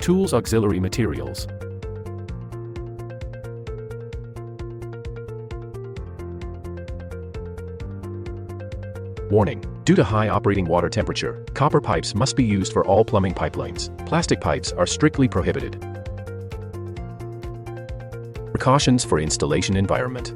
Tools auxiliary materials. Warning: due to high operating water temperature, copper pipes must be used for all plumbing pipelines. Plastic pipes are strictly prohibited. Precautions for installation environment.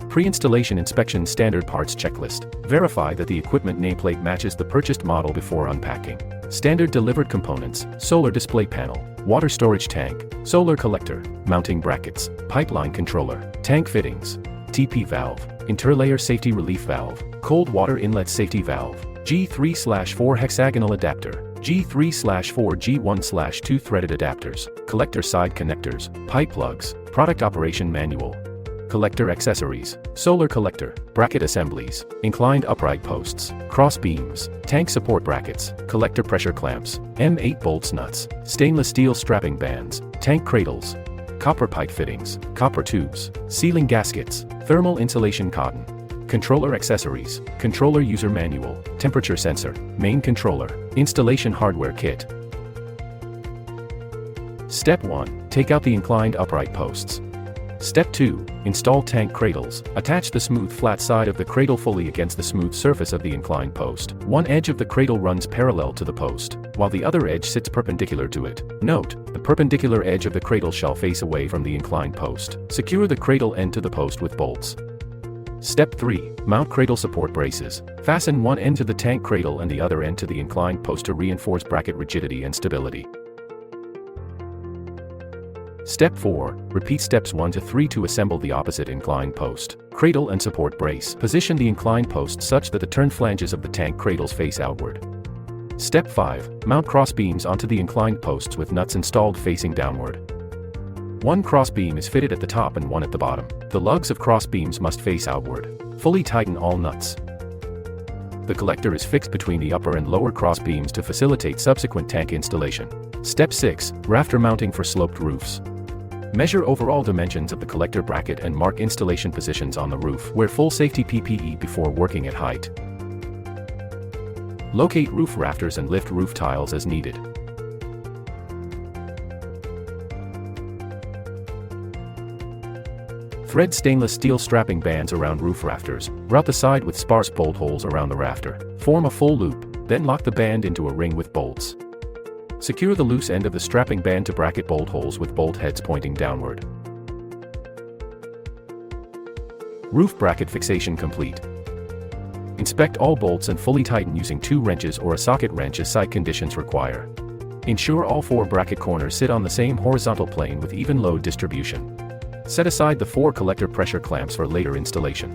Pre-installation inspection standard parts checklist. Verify that the equipment nameplate matches the purchased model before unpacking. Standard delivered components: solar display panel, water storage tank, solar collector, mounting brackets, pipeline controller, tank fittings, TP valve, interlayer safety relief valve, cold water inlet safety valve, G3/4 hexagonal adapter, G3/4 G1/2 threaded adapters, collector side connectors, pipe plugs, product operation manual, collector accessories, solar collector, bracket assemblies, inclined upright posts, cross beams, tank support brackets, collector pressure clamps, M8 bolts nuts, stainless steel strapping bands, tank cradles, copper pipe fittings, copper tubes, sealing gaskets, thermal insulation cotton, controller accessories, controller user manual, temperature sensor, main controller, installation hardware kit. Step 1. Take out the inclined upright posts. Step 2. Install tank cradles. Attach the smooth flat side of the cradle fully against the smooth surface of the inclined post. One edge of the cradle runs parallel to the post, while the other edge sits perpendicular to it. Note: the perpendicular edge of the cradle shall face away from the inclined post. Secure the cradle end to the post with bolts. Step 3. Mount cradle support braces. Fasten one end to the tank cradle and the other end to the inclined post to reinforce bracket rigidity and stability. Step 4. Repeat steps 1 to 3 to assemble the opposite inclined post, cradle and support brace. Position the inclined post such that the turn flanges of the tank cradles face outward. Step 5. Mount cross beams onto the inclined posts with nuts installed facing downward. One cross beam is fitted at the top and one at the bottom. The lugs of cross beams must face outward. Fully tighten all nuts. The collector is fixed between the upper and lower cross beams to facilitate subsequent tank installation. Step 6. Rafter mounting for sloped roofs. Measure overall dimensions of the collector bracket and mark installation positions on the roof. Wear full safety PPE before working at height. Locate roof rafters and lift roof tiles as needed. Thread stainless steel strapping bands around roof rafters. Route the side with sparse bolt holes around the rafter. Form a full loop, then lock the band into a ring with bolts. Secure the loose end of the strapping band to bracket bolt holes with bolt heads pointing downward. Roof bracket fixation complete. Inspect all bolts and fully tighten using 2 wrenches or a socket wrench as site conditions require. Ensure all 4 bracket corners sit on the same horizontal plane with even load distribution. Set aside the 4 collector pressure clamps for later installation.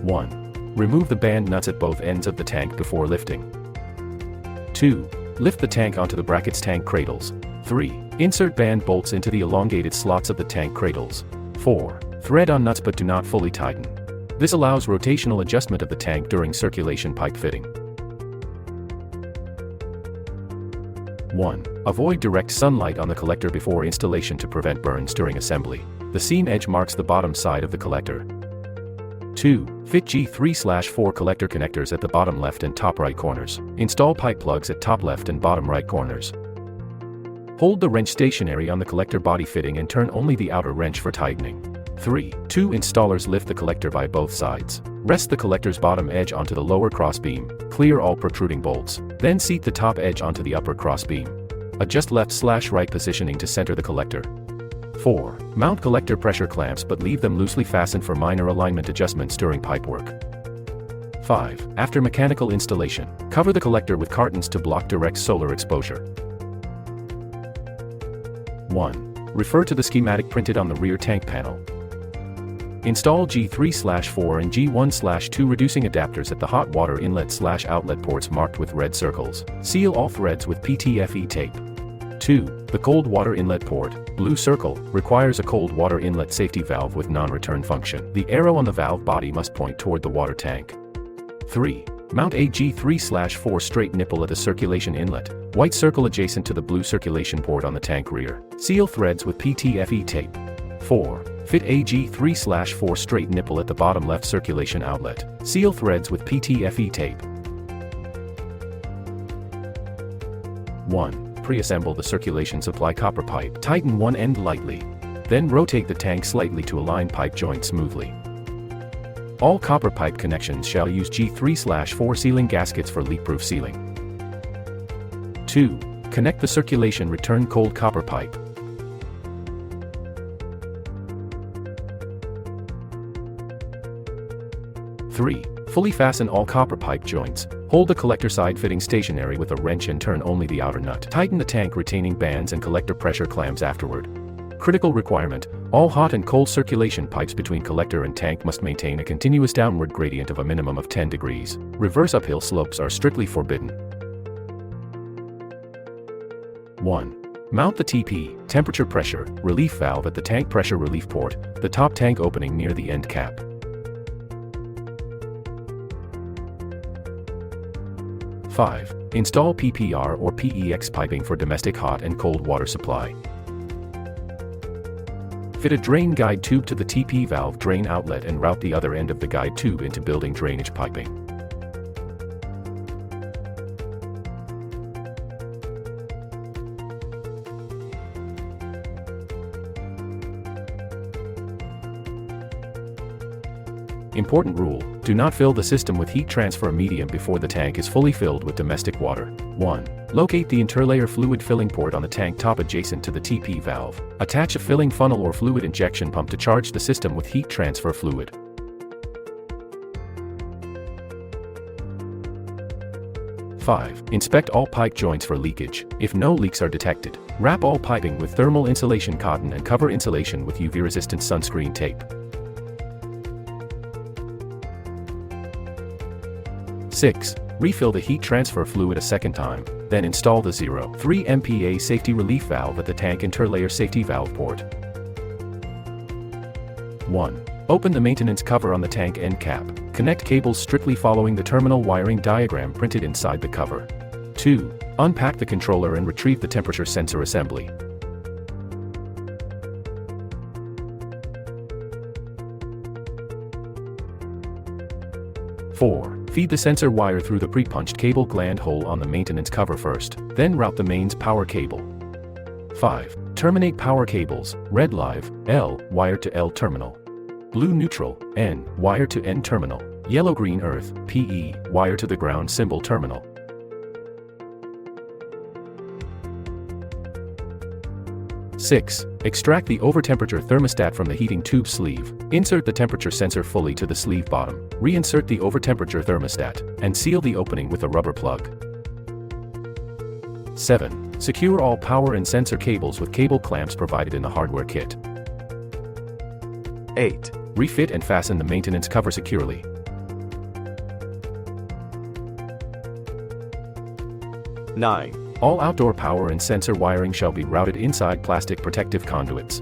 1. Remove the band nuts at both ends of the tank before lifting. 2. Lift the tank onto the bracket's tank cradles. 3. Insert band bolts into the elongated slots of the tank cradles. 4. Thread on nuts but do not fully tighten. This allows rotational adjustment of the tank during circulation pipe fitting. 1. Avoid direct sunlight on the collector before installation to prevent burns during assembly. The seam edge marks the bottom side of the collector. 2. Fit G3/4 collector connectors at the bottom left and top right corners. Install pipe plugs at top left and bottom right corners. Hold the wrench stationary on the collector body fitting and turn only the outer wrench for tightening. 3. 2 installers lift the collector by both sides. Rest the collector's bottom edge onto the lower cross beam. Clear all protruding bolts. Then seat the top edge onto the upper cross beam. Adjust left/right positioning to center the collector. 4. Mount collector pressure clamps but leave them loosely fastened for minor alignment adjustments during pipe work. 5. After mechanical installation, cover the collector with cartons to block direct solar exposure. 1. Refer to the schematic printed on the rear tank panel. Install G3/4 and G1/2 reducing adapters at the hot water inlet/outlet ports marked with red circles. Seal all threads with PTFE tape. 2. The cold water inlet port, blue circle, requires a cold water inlet safety valve with non-return function. The arrow on the valve body must point toward the water tank. 3. Mount a G3/4 straight nipple at the circulation inlet, white circle adjacent to the blue circulation port on the tank rear. Seal threads with PTFE tape. 4. Fit a G3/4 straight nipple at the bottom left circulation outlet. Seal threads with PTFE tape. 1. Pre-assemble the circulation supply copper pipe. Tighten one end lightly. Then rotate the tank slightly to align pipe joint smoothly. All copper pipe connections shall use G3/4 sealing gaskets for leak-proof sealing. 2. Connect the circulation return cold copper pipe. 3. Fully fasten all copper pipe joints. Hold the collector side fitting stationary with a wrench and turn only the outer nut. Tighten the tank retaining bands and collector pressure clamps afterward. Critical requirement: all hot and cold circulation pipes between collector and tank must maintain a continuous downward gradient of a minimum of 10 degrees. Reverse uphill slopes are strictly forbidden. 1. Mount the TP, temperature pressure, relief valve at the tank pressure relief port, the top tank opening near the end cap. 5. Install PPR or PEX piping for domestic hot and cold water supply. Fit a drain guide tube to the TP valve drain outlet and route the other end of the guide tube into building drainage piping. Important rule: do not fill the system with heat transfer medium before the tank is fully filled with domestic water. 1. Locate the interlayer fluid filling port on the tank top adjacent to the TP valve. Attach a filling funnel or fluid injection pump to charge the system with heat transfer fluid. 5. Inspect all pipe joints for leakage. If no leaks are detected, wrap all piping with thermal insulation cotton and cover insulation with UV-resistant sunscreen tape. 6. Refill the heat transfer fluid a second time, then install the 0.3 MPa safety relief valve at the tank interlayer safety valve port. 1. Open the maintenance cover on the tank end cap. Connect cables strictly following the terminal wiring diagram printed inside the cover. 2. Unpack the controller and retrieve the temperature sensor assembly. 4. Feed the sensor wire through the pre-punched cable gland hole on the maintenance cover first, then route the mains power cable. 5. Terminate power cables, red live, L, wire to L terminal. Blue neutral, N, wire to N terminal. Yellow green earth, PE, wire to the ground symbol terminal. 6. Extract the overtemperature thermostat from the heating tube sleeve. Insert the temperature sensor fully to the sleeve bottom. Reinsert the overtemperature thermostat, and seal the opening with a rubber plug. 7. Secure all power and sensor cables with cable clamps provided in the hardware kit. 8. Refit and fasten the maintenance cover securely. 9. All outdoor power and sensor wiring shall be routed inside plastic protective conduits.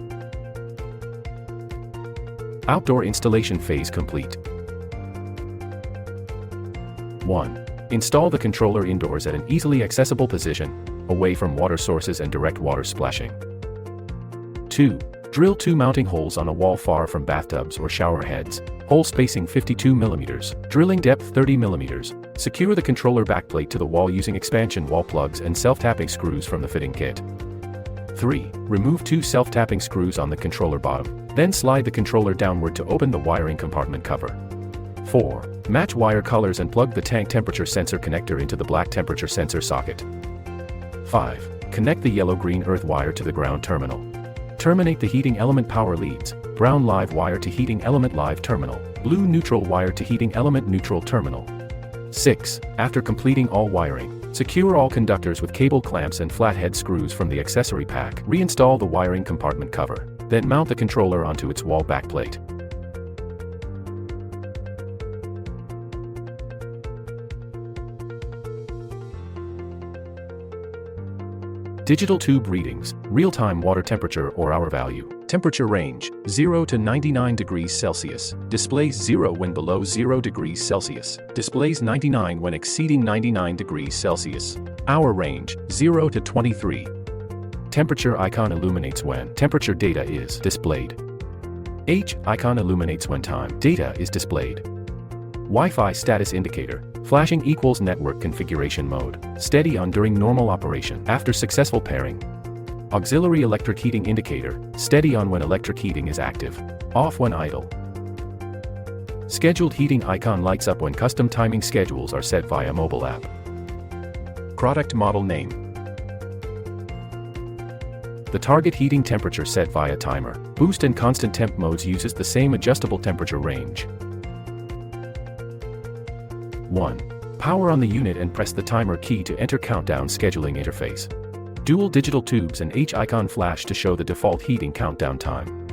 Outdoor installation phase complete. 1. Install the controller indoors at an easily accessible position, away from water sources and direct water splashing. 2. Drill 2 mounting holes on a wall far from bathtubs or shower heads. Hole spacing 52 mm, drilling depth 30 mm. Secure the controller backplate to the wall using expansion wall plugs and self-tapping screws from the fitting kit. 3. Remove 2 self-tapping screws on the controller bottom, then slide the controller downward to open the wiring compartment cover. 4. Match wire colors and plug the tank temperature sensor connector into the black temperature sensor socket. 5. Connect the yellow-green earth wire to the ground terminal. Terminate the heating element power leads, brown live wire to heating element live terminal, blue neutral wire to heating element neutral terminal. 6. After completing all wiring, secure all conductors with cable clamps and flathead screws from the accessory pack. Reinstall the wiring compartment cover, then mount the controller onto its wall backplate. Digital tube readings, real-time water temperature or hour value. Temperature range, 0 to 99 degrees Celsius. Displays 0 when below 0 degrees Celsius. Displays 99 when exceeding 99 degrees Celsius. Hour range, 0 to 23. Temperature icon illuminates when temperature data is displayed. H icon illuminates when time data is displayed. Wi-Fi status indicator. Flashing equals network configuration mode. Steady on during normal operation. After successful pairing. Auxiliary electric heating indicator. Steady on when electric heating is active. Off when idle. Scheduled heating icon lights up when custom timing schedules are set via mobile app. Product model name. The target heating temperature set via timer. Boost and constant temp modes uses the same adjustable temperature range. 1. Power on the unit and press the timer key to enter countdown scheduling interface. Dual digital tubes and H icon flash to show the default heating countdown time.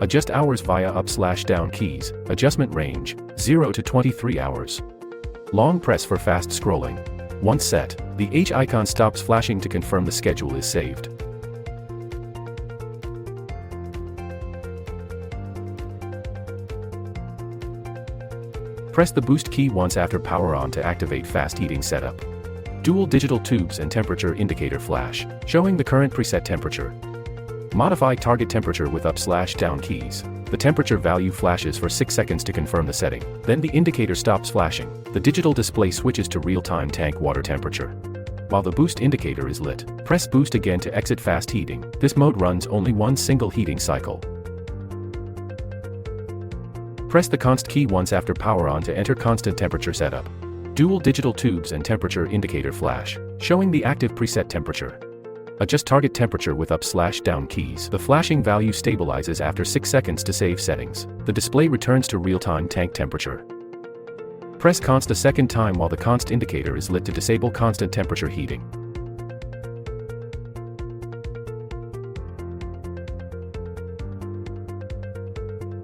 Adjust hours via up/down keys. Adjustment range 0 to 23 hours. Long press for fast scrolling. Once set, the H icon stops flashing to confirm the schedule is saved. Press the boost key once after power on to activate fast heating setup. Dual digital tubes and temperature indicator flash, showing the current preset temperature. Modify target temperature with up/down keys. The temperature value flashes for 6 seconds to confirm the setting, then the indicator stops flashing. The digital display switches to real-time tank water temperature. While the boost indicator is lit, press boost again to exit fast heating. This mode runs only one single heating cycle. Press the const key once after power on to enter constant temperature setup. Dual digital tubes and temperature indicator flash, showing the active preset temperature. Adjust target temperature with up/down keys. The flashing value stabilizes after 6 seconds to save settings. The display returns to real-time tank temperature. Press const a second time while the const indicator is lit to disable constant temperature heating.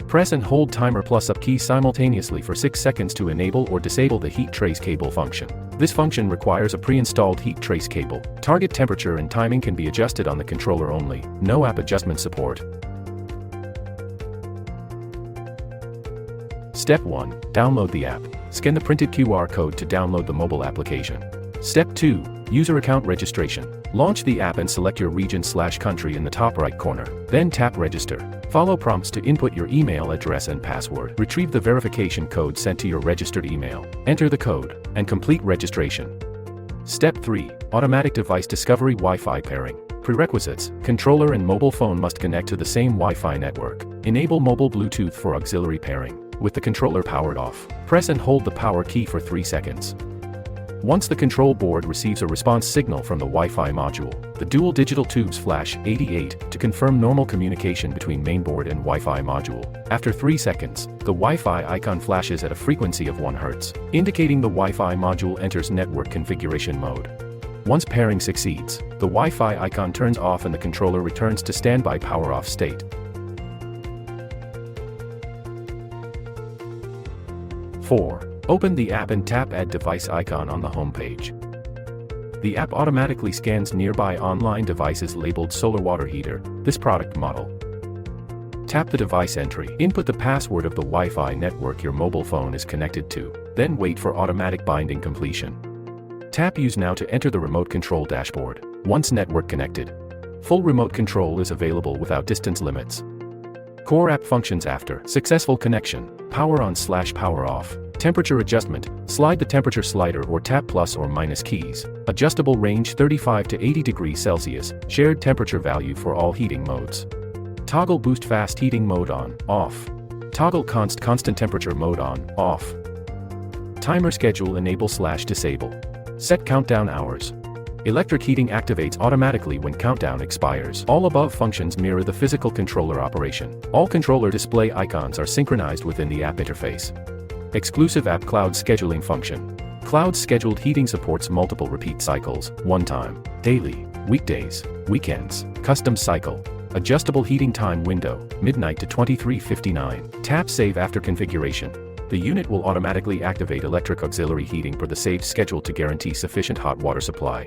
Press and hold timer plus up key simultaneously for 6 seconds to enable or disable the heat trace cable function. This function requires a pre-installed heat trace cable. Target temperature and timing can be adjusted on the controller only. No app adjustment support. Step 1. Download the app. Scan the printed QR code to download the mobile application. Step 2. User account registration. Launch the app and select your region/country in the top right corner. Then tap Register. Follow prompts to input your email address and password. Retrieve the verification code sent to your registered email. Enter the code, and complete registration. Step 3. Automatic device discovery Wi-Fi pairing. Prerequisites: controller and mobile phone must connect to the same Wi-Fi network. Enable mobile Bluetooth for auxiliary pairing. With the controller powered off, press and hold the power key for 3 seconds. Once the control board receives a response signal from the Wi-Fi module, the dual digital tubes flash 88 to confirm normal communication between mainboard and Wi-Fi module. After 3 seconds, the Wi-Fi icon flashes at a frequency of 1 Hz, indicating the Wi-Fi module enters network configuration mode. Once pairing succeeds, the Wi-Fi icon turns off and the controller returns to standby power-off state. 4. Open the app and tap Add Device icon on the home page. The app automatically scans nearby online devices labeled solar water heater, this product model. Tap the device entry. Input the password of the Wi-Fi network your mobile phone is connected to, then wait for automatic binding completion. Tap Use Now to enter the remote control dashboard. Once network connected, full remote control is available without distance limits. Core app functions after successful connection: power on/power off. Temperature adjustment: slide the temperature slider or tap plus or minus keys. Adjustable range 35 to 80 degrees Celsius. Shared temperature value for all heating modes. Toggle boost fast heating mode on, off. Toggle constant temperature mode on, off. Timer schedule enable/disable. Set countdown hours. Electric heating activates automatically when countdown expires. All above functions mirror the physical controller operation. All controller display icons are synchronized within the app interface. Exclusive app cloud scheduling function. Cloud scheduled heating supports multiple repeat cycles, one time, daily, weekdays, weekends, custom cycle. Adjustable heating time window, midnight to 23:59. Tap Save after configuration. The unit will automatically activate electric auxiliary heating per the saved schedule to guarantee sufficient hot water supply.